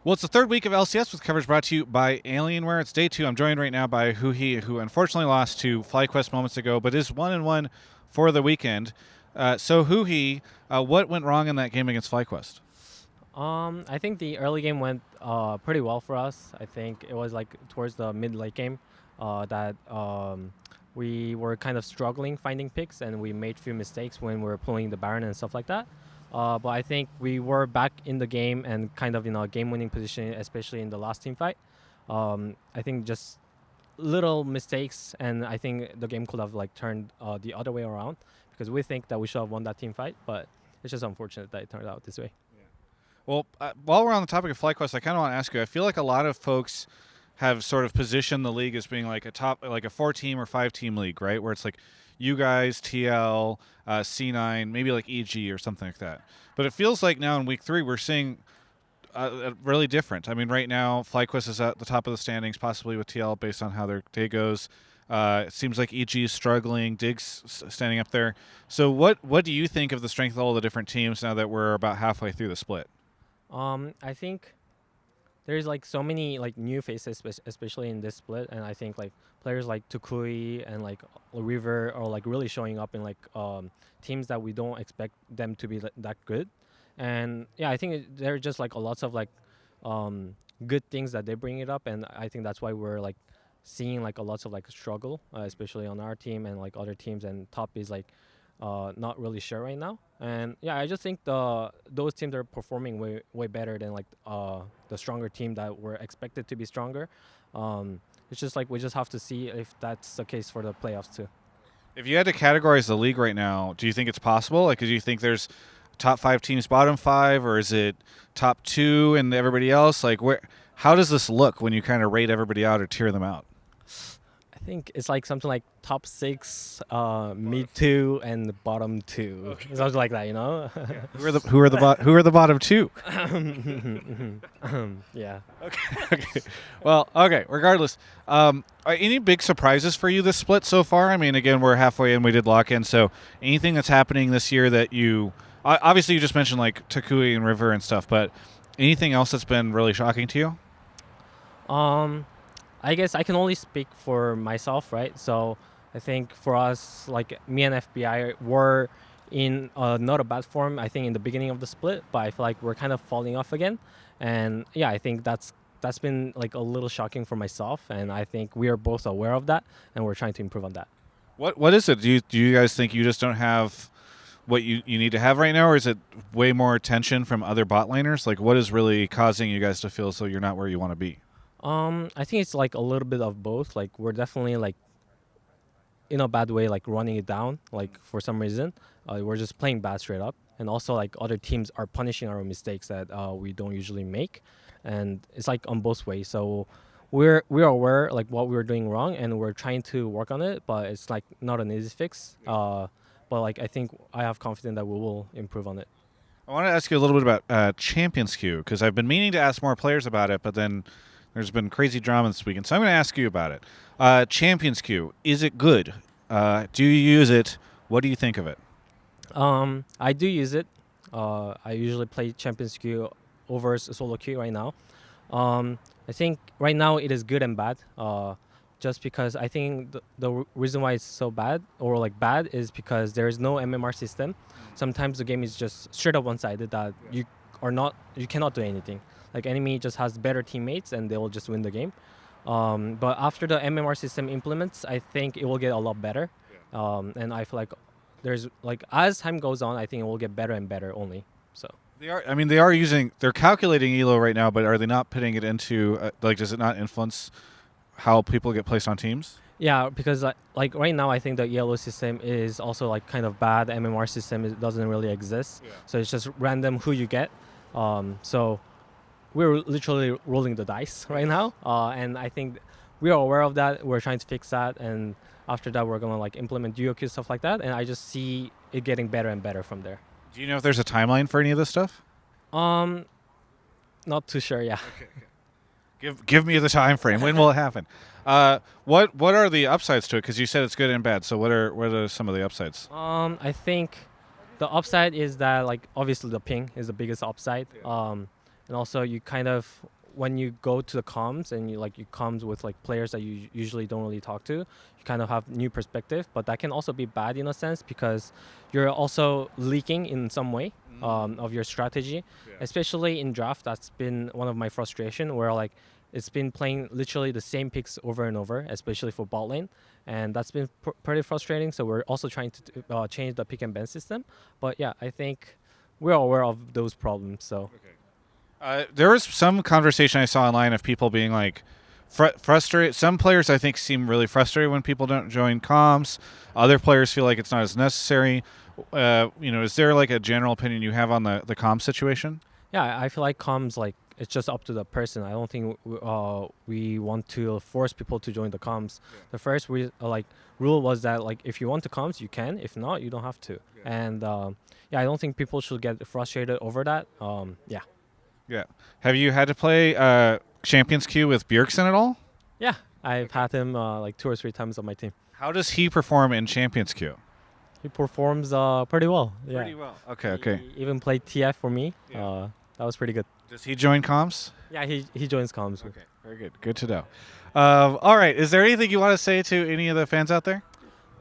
Well, it's the third week of LCS with coverage brought to you by Alienware. It's day 2. I'm joined right now by Huhi, who unfortunately lost to FlyQuest moments ago, but is 1-1 for the weekend. So, Huhi, what went wrong in that game against FlyQuest? I think the early game went pretty well for us. I think it was like towards the mid late game that we were kind of struggling finding picks, and we made few mistakes when we were pulling the Baron and stuff like that. But I think we were back in the game and kind of in a game-winning position, especially in the last team fight. I think just little mistakes, and I think the game could have like turned the other way around because we think that we should have won that team fight, but it's just unfortunate that it turned out this way. Well, while we're on the topic of FlyQuest, I kind of want to ask you. I feel like a lot of folks have sort of positioned the league as being like like a 4-team or 5-team league, right? Where it's like you guys, TL, C9, maybe like EG or something like that. But it feels like now in week 3 we're seeing really different. I mean, right now FlyQuest is at the top of the standings, possibly with TL based on how their day goes. It seems like EG is struggling, Dig's standing up there. So what do you think of the strength of all the different teams now that we're about halfway through the split? I think there's like so many like new faces, especially in this split, and I think like players like Tukui and like River are like really showing up in like teams that we don't expect them to be that good. And yeah, I think there are just like a lots of like good things that they bring it up, and I think that's why we're like seeing like a lots of like struggle, especially on our team and like other teams, and top is like not really sure right now. And yeah, I just think those teams are performing way better than like the stronger team that were expected to be stronger. It's just like we just have to see if that's the case for the playoffs too. If you had to categorize the league right now, do you think it's possible? Like, do you think there's top 5 teams, bottom 5, or is it top 2 and everybody else? Like, where? How does this look when you kind of rate everybody out or tier them out? I think it's like something like top 6, mid 2, and bottom 2. Okay. Something like that, you know. Who are the bottom 2? Yeah. Okay. Well, okay. Regardless, are any big surprises for you this split so far? I mean, again, we're halfway in. We did lock in. So, anything that's happening this year that you obviously you just mentioned like Takui and River and stuff, but anything else that's been really shocking to you? I guess I can only speak for myself, right? So I think for us, like me and FBI were in not a bad form, I think, in the beginning of the split, but I feel like we're kind of falling off again. And yeah, I think that's been like a little shocking for myself, and I think we are both aware of that, and we're trying to improve on that. What is it? Do you guys think you just don't have what you need to have right now, or is it way more attention from other bot laners? Like, what is really causing you guys to feel so you're not where you want to be? I think it's like a little bit of both. Like we're definitely like in a bad way, like running it down. Like for some reason, we're just playing bad straight up, and also like other teams are punishing our mistakes that we don't usually make, and it's like on both ways. So we're aware like what we're doing wrong, and we're trying to work on it, but it's like not an easy fix. But like I think I have confidence that we will improve on it. I want to ask you a little bit about Champions Queue because I've been meaning to ask more players about it, but then there's been crazy drama this weekend, so I'm going to ask you about it. Champions Queue, is it good? Do you use it? What do you think of it? I do use it. I usually play Champions Queue over solo queue right now. I think right now it is good and bad. Just because I think the reason why it's so bad or like bad is because there is no MMR system. Sometimes the game is just straight up one-sided that you cannot do anything. Like enemy just has better teammates and they will just win the game. But after the MMR system implements, I think it will get a lot better. And I feel like there's like as time goes on, I think it will get better and better only. So They are. I mean, they're calculating elo right now, but are they not putting it into like? Does it not influence how people get placed on teams? yeah, because like right now, I think the yellow system is also like kind of bad. The MMR system doesn't really exist, so it's just random who you get. So we're literally rolling the dice right now, and I think we are aware of that. We're trying to fix that, and after that, we're gonna like implement duo queue stuff like that, and I just see it getting better and better from there. Do you know if there's a timeline for any of this stuff? Um, Not too sure. Yeah. Give me the time frame. When will it happen? What are the upsides to it? Because you said it's good and bad. So what are some of the upsides? I think the upside is that like obviously the ping is the biggest upside. and also you kind of when you go to the comms and you comms with like players that you usually don't really talk to, you kind of have new perspective. But that can also be bad in a sense because you're also leaking in some way of your strategy, especially in draft. That's been one of my frustration where like it's been playing literally the same picks over and over, especially for bot lane, and that's been pretty frustrating. So we're also trying to change the pick and ban system. But yeah, I think we're aware of those problems. So. There was some conversation I saw online of people being like frustrated. Some players I think seem really frustrated when people don't join comms. Other players feel like it's not as necessary. Is there like a general opinion you have on the comms situation? Yeah, I feel like comms like it's just up to the person. I don't think we want to force people to join the comms. Yeah. The first rule was that like if you want to comms, you can. If not, you don't have to. Yeah. And I don't think people should get frustrated over that. Yeah. Yeah. Have you had to play Champions Queue with Bjergsen at all? Yeah, I've had him like 2 or 3 times on my team. How does he perform in Champions Queue? He performs pretty well. Yeah. Pretty well. Okay. He even played TF for me. Yeah. That was pretty good. Does he join comms? Yeah, he joins comms. Okay, very good. Good to know. All right. Is there anything you want to say to any of the fans out there?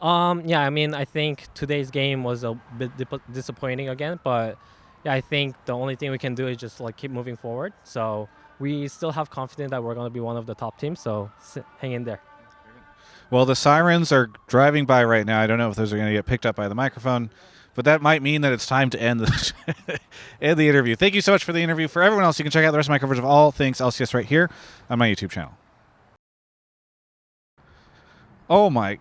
Yeah, I mean, I think today's game was a bit disappointing again, but yeah, I think the only thing we can do is just like keep moving forward. So we still have confidence that we're going to be one of the top teams. So hang in there. Well, the sirens are driving by right now. I don't know if those are going to get picked up by the microphone, but that might mean that it's time to end the interview. Thank you so much for the interview. For everyone else, you can check out the rest of my coverage of all things LCS right here on my YouTube channel. Oh my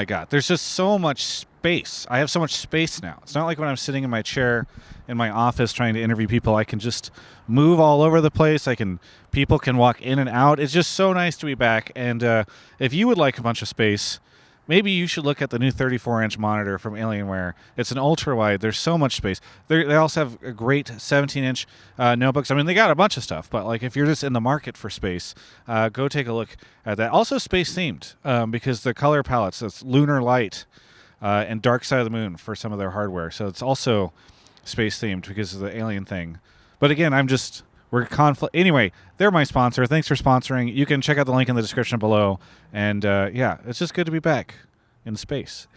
God. There's just so much space. I have so much space now. It's not like when I'm sitting in my chair in my office trying to interview people. I can just move all over the place. People can walk in and out. It's just so nice to be back. And if you would like a bunch of space, maybe you should look at the new 34-inch monitor from Alienware. It's an ultra-wide. There's so much space. They also have a great 17-inch notebooks. I mean, they got a bunch of stuff, but like if you're just in the market for space, go take a look at that. Also space-themed because the color palettes, it's lunar light and dark side of the moon for some of their hardware. So it's also space-themed because of the alien thing. But again, we're conflict. Anyway, they're my sponsor. Thanks for sponsoring. You can check out the link in the description below. And it's just good to be back in space.